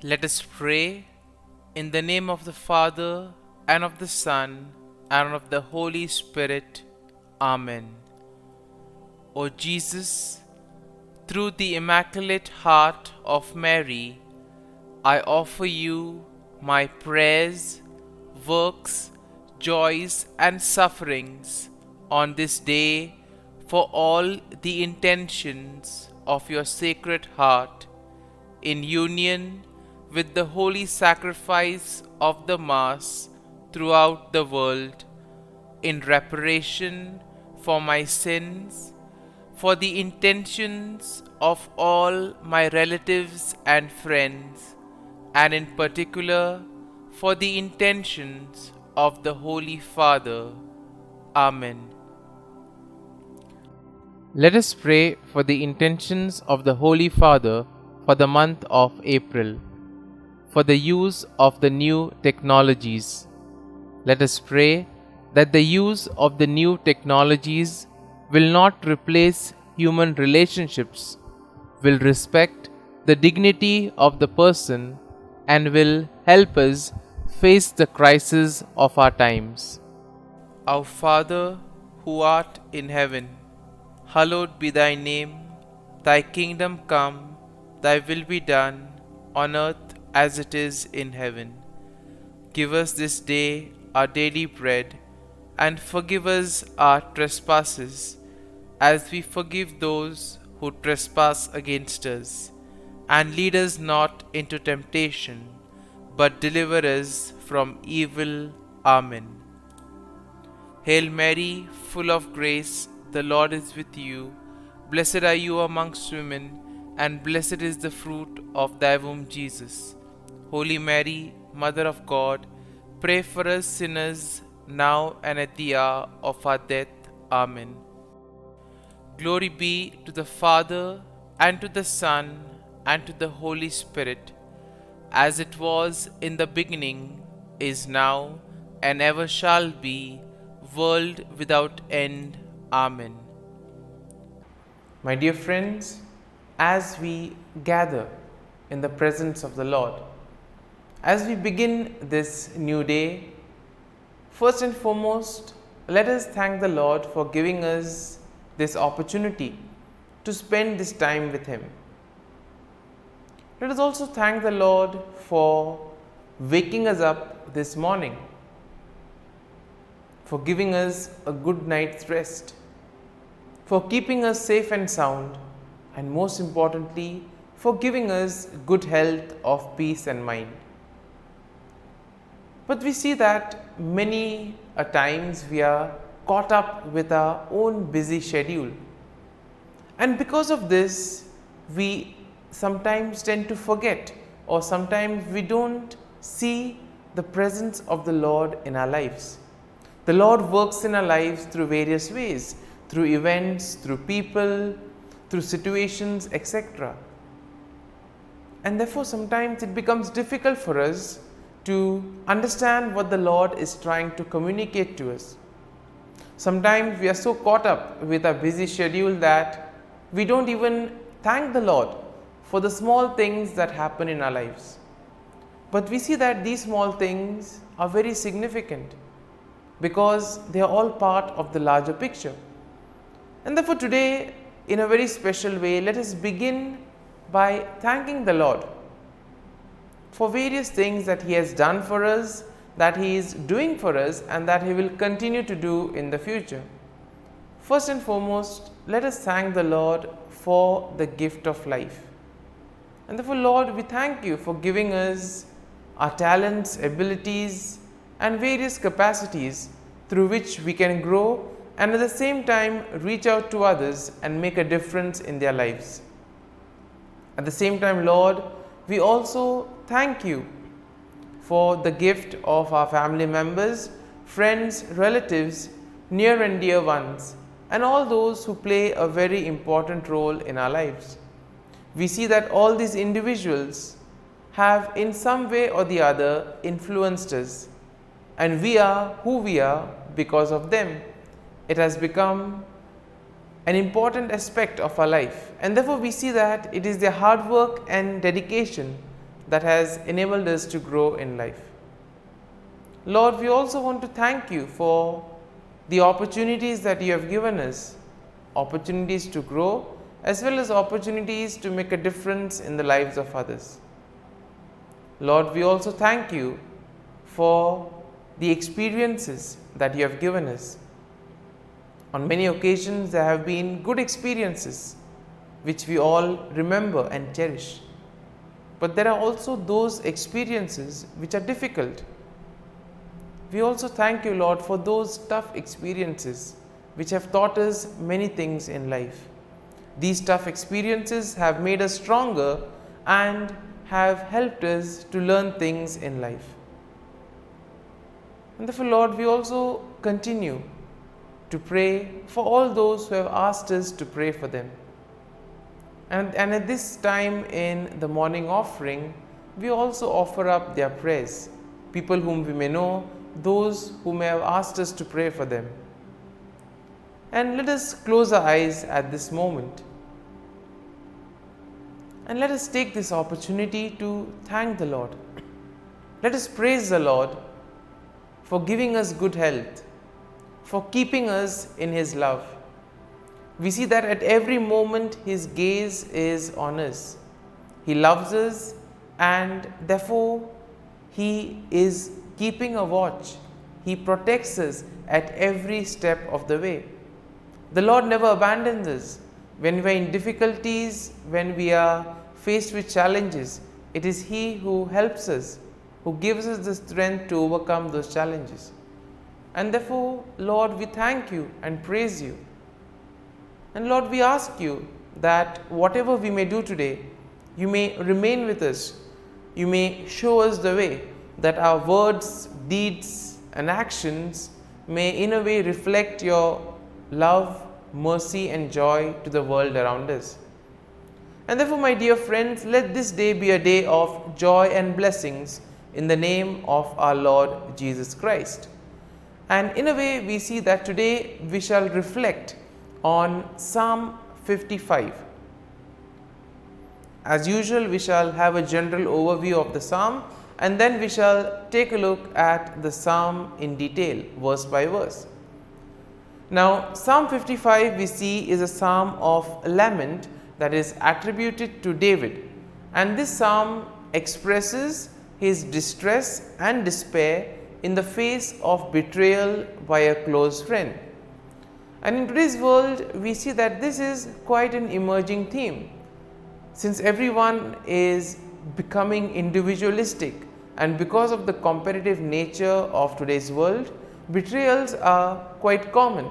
Let us pray in the name of the Father, and of the Son, and of the Holy Spirit. Amen. O Jesus, through the Immaculate Heart of Mary, I offer you my prayers, works, joys, and sufferings on this day for all the intentions of your Sacred Heart, in union with the holy sacrifice of the Mass throughout the world, in reparation for my sins, for the intentions of all my relatives and friends, and in particular for the intentions of the Holy Father. Amen. Let us pray for the intentions of the Holy Father for the month of April, for the use of the new technologies. Let us pray that the use of the new technologies will not replace human relationships, will respect the dignity of the person, and will help us face the crisis of our times. Our Father, who art in heaven, hallowed be thy name. Thy kingdom come, thy will be done, on earth as it is in heaven. Give us this day our daily bread, and forgive us our trespasses, as we forgive those who trespass against us. And lead us not into temptation, but deliver us from evil. Amen. Hail Mary, full of grace, the Lord is with you. Blessed are you amongst women, and blessed is the fruit of thy womb, Jesus. Holy Mary, Mother of God, pray for us sinners, now and at the hour of our death. Amen. Glory be to the Father, and to the Son, and to the Holy Spirit, as it was in the beginning, is now, and ever shall be, world without end. Amen. My dear friends, as we gather in the presence of the Lord, as we begin this new day, first and foremost, let us thank the Lord for giving us this opportunity to spend this time with Him. Let us also thank the Lord for waking us up this morning, for giving us a good night's rest, for keeping us safe and sound, and most importantly, for giving us good health of peace and mind. But we see that many a times we are caught up with our own busy schedule, and because of this we sometimes tend to forget, or sometimes we don't see the presence of the Lord in our lives. The Lord works in our lives through various ways, through events, through people, through situations, etc. And therefore sometimes it becomes difficult for us to understand what the Lord is trying to communicate to us. Sometimes we are so caught up with our busy schedule that we don't even thank the Lord for the small things that happen in our lives. But we see that these small things are very significant, because they are all part of the larger picture. And therefore today, in a very special way, let us begin by thanking the Lord for various things that He has done for us, that He is doing for us, and that He will continue to do in the future. First and foremost, let us thank the Lord for the gift of life. And therefore, Lord, we thank you for giving us our talents, abilities, and various capacities through which we can grow and at the same time reach out to others and make a difference in their lives. At the same time, Lord, we also thank you for the gift of our family members, friends, relatives, near and dear ones, and all those who play a very important role in our lives. We see that all these individuals have in some way or the other influenced us, and we are who we are because of them. It has become an important aspect of our life, and therefore we see that it is their hard work and dedication that has enabled us to grow in life. Lord, we also want to thank you for the opportunities that you have given us, opportunities to grow as well as opportunities to make a difference in the lives of others. Lord, we also thank you for the experiences that you have given us. On many occasions there have been good experiences which we all remember and cherish. But there are also those experiences which are difficult. We also thank you, Lord, for those tough experiences which have taught us many things in life. These tough experiences have made us stronger and have helped us to learn things in life. And therefore, Lord, we also continue to pray for all those who have asked us to pray for them. And at this time in the morning offering, we also offer up their prayers, people whom we may know, those who may have asked us to pray for them. And let us close our eyes at this moment. And let us take this opportunity to thank the Lord. Let us praise the Lord for giving us good health, for keeping us in His love. We see that at every moment His gaze is on us. He loves us and therefore He is keeping a watch. He protects us at every step of the way. The Lord never abandons us. When we are in difficulties, when we are faced with challenges, it is He who helps us, who gives us the strength to overcome those challenges. And therefore, Lord, we thank you and praise you. And Lord, we ask you that whatever we may do today, you may remain with us. You may show us the way, that our words, deeds and actions may in a way reflect your love, mercy and joy to the world around us. And therefore, my dear friends, let this day be a day of joy and blessings in the name of our Lord Jesus Christ. And in a way, we see that today we shall reflect on Psalm 55. As usual, we shall have a general overview of the psalm and then we shall take a look at the psalm in detail, verse by verse. Now, Psalm 55 we see is a psalm of lament that is attributed to David, and this psalm expresses his distress and despair in the face of betrayal by a close friend. And in today's world, we see that this is quite an emerging theme, since everyone is becoming individualistic, and because of the competitive nature of today's world, betrayals are quite common.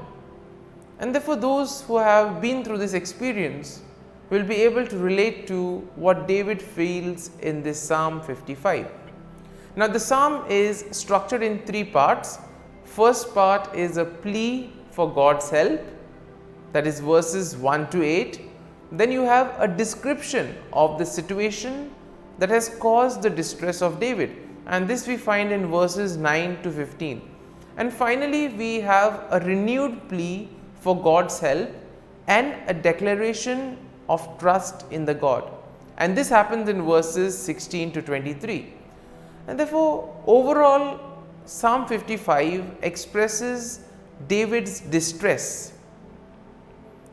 And therefore, those who have been through this experience will be able to relate to what David feels in this Psalm 55. Now, the psalm is structured in three parts. First part is a plea for God's help, that is verses 1 to 8. Then you have a description of the situation that has caused the distress of David, and this we find in verses 9 to 15. And finally, we have a renewed plea for God's help and a declaration of trust in the God, and this happens in verses 16 to 23. And therefore, overall, Psalm 55 expresses David's distress,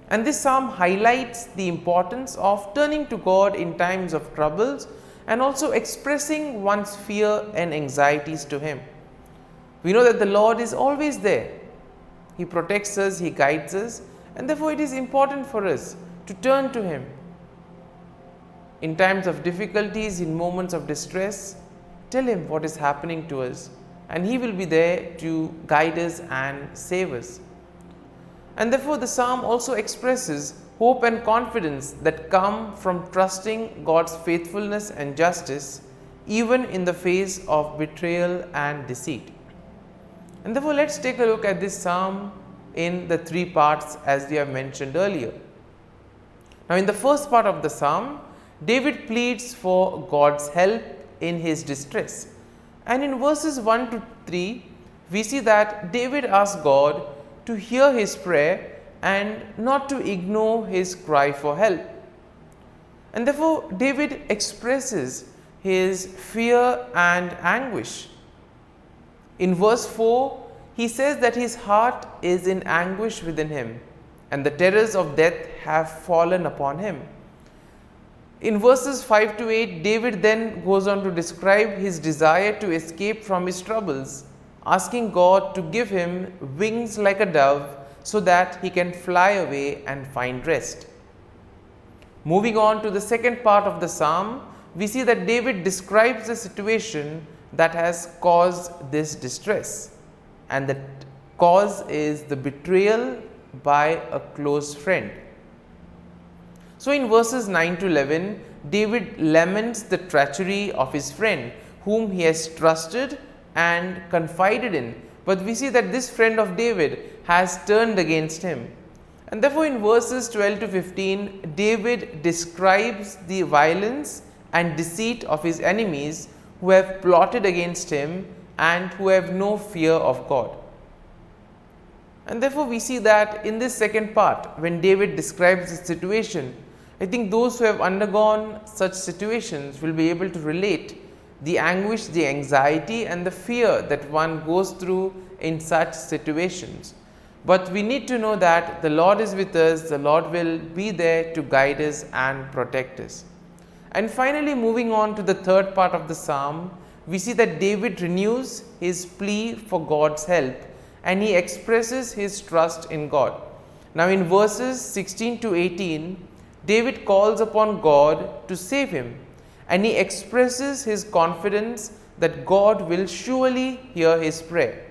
and this psalm highlights the importance of turning to God in times of troubles and also expressing one's fear and anxieties to Him. We know that the Lord is always there. He protects us, He guides us, and therefore it is important for us to turn to Him. In times of difficulties, in moments of distress, tell Him what is happening to us, and He will be there to guide us and save us. And therefore, the psalm also expresses hope and confidence that come from trusting God's faithfulness and justice, even in the face of betrayal and deceit. And therefore, let's take a look at this psalm in the three parts as we have mentioned earlier. Now, in the first part of the psalm, David pleads for God's help in his distress. And in verses 1 to 3, we see that David asks God to hear his prayer and not to ignore his cry for help. And therefore, David expresses his fear and anguish. In verse 4, he says that his heart is in anguish within him, and the terrors of death have fallen upon him. In verses 5 to 8, David then goes on to describe his desire to escape from his troubles, asking God to give him wings like a dove so that he can fly away and find rest. Moving on to the second part of the psalm, we see that David describes the situation that has caused this distress, and the cause is the betrayal by a close friend. So in verses 9 to 11, David laments the treachery of his friend whom he has trusted and confided in, but we see that this friend of David has turned against him. And therefore in verses 12 to 15, David describes the violence and deceit of his enemies who have plotted against him and who have no fear of God. And therefore we see that in this second part, when David describes the situation, I think those who have undergone such situations will be able to relate the anguish, the anxiety and the fear that one goes through in such situations. But we need to know that the Lord is with us, the Lord will be there to guide us and protect us. And finally, moving on to the third part of the psalm, we see that David renews his plea for God's help and he expresses his trust in God. Now in verses 16 to 18, David calls upon God to save him, and he expresses his confidence that God will surely hear his prayer.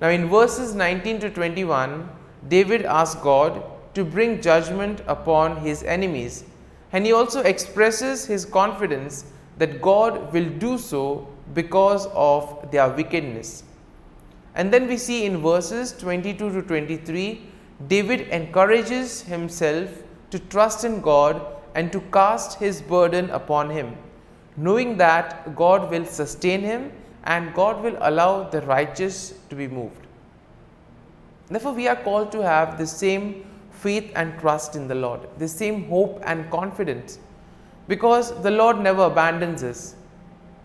Now in verses 19 to 21, David asks God to bring judgment upon his enemies, and he also expresses his confidence that God will do so because of their wickedness. And then we see in verses 22 to 23, David encourages himself to trust in God and to cast his burden upon him, knowing that God will sustain him and God will allow the righteous to be moved. Therefore, we are called to have the same faith and trust in the Lord, the same hope and confidence, because the Lord never abandons us.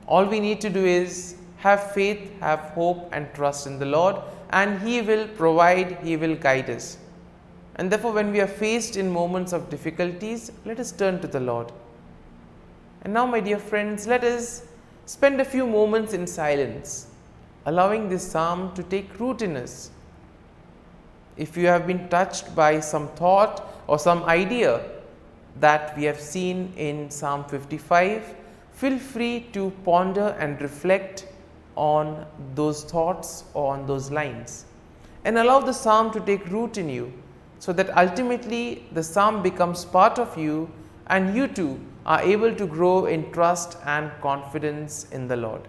All we need to do is have faith, have hope and trust in the Lord, and He will provide, He will guide us. And therefore, when we are faced in moments of difficulties, let us turn to the Lord. And now, my dear friends, let us spend a few moments in silence, allowing this psalm to take root in us. If you have been touched by some thought or some idea that we have seen in Psalm 55, feel free to ponder and reflect on those thoughts or on those lines, and allow the psalm to take root in you, so that ultimately the psalm becomes part of you and you too are able to grow in trust and confidence in the Lord.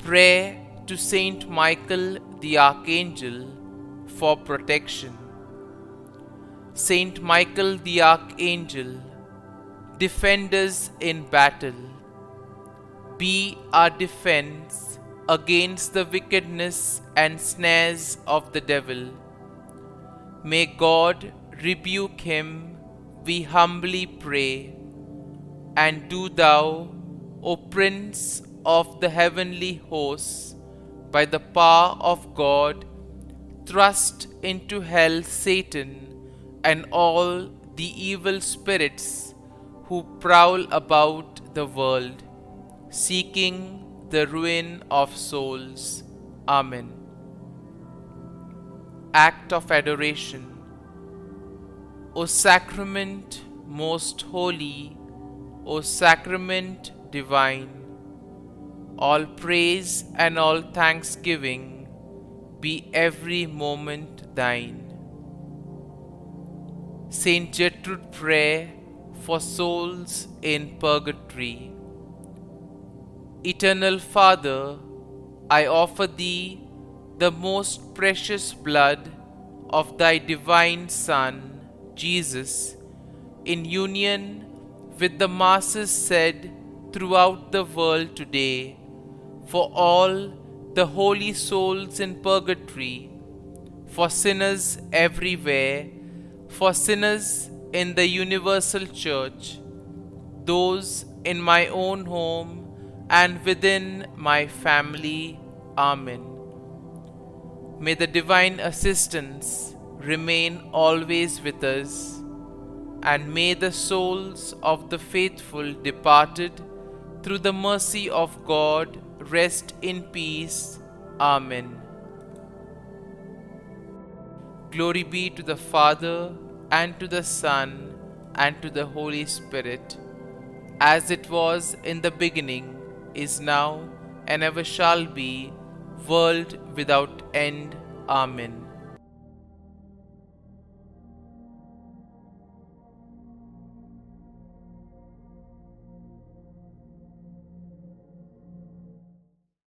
Prayer to Saint Michael the Archangel for protection. Saint Michael the Archangel, defend us in battle. Be our defense against the wickedness and snares of the devil. May God rebuke him, we humbly pray. And do thou, O Prince of the heavenly hosts, by the power of God, thrust into hell Satan and all the evil spirits who prowl about the world, seeking the ruin of souls. Amen. Act of Adoration. O Sacrament most holy, O Sacrament divine, all praise and all thanksgiving be every moment thine. Saint Gertrude Prayer for souls in purgatory. Eternal Father, I offer Thee the most precious blood of Thy divine Son, Jesus, in union with the masses said throughout the world today, for all the holy souls in purgatory, for sinners everywhere, for sinners in the universal church, those in my own home and within my family. Amen. May the divine assistance remain always with us, and may the souls of the faithful departed through the mercy of God rest in peace. Amen. Glory be to the Father, and to the Son, and to the Holy Spirit, as it was in the beginning, is now, and ever shall be, world without end. Amen.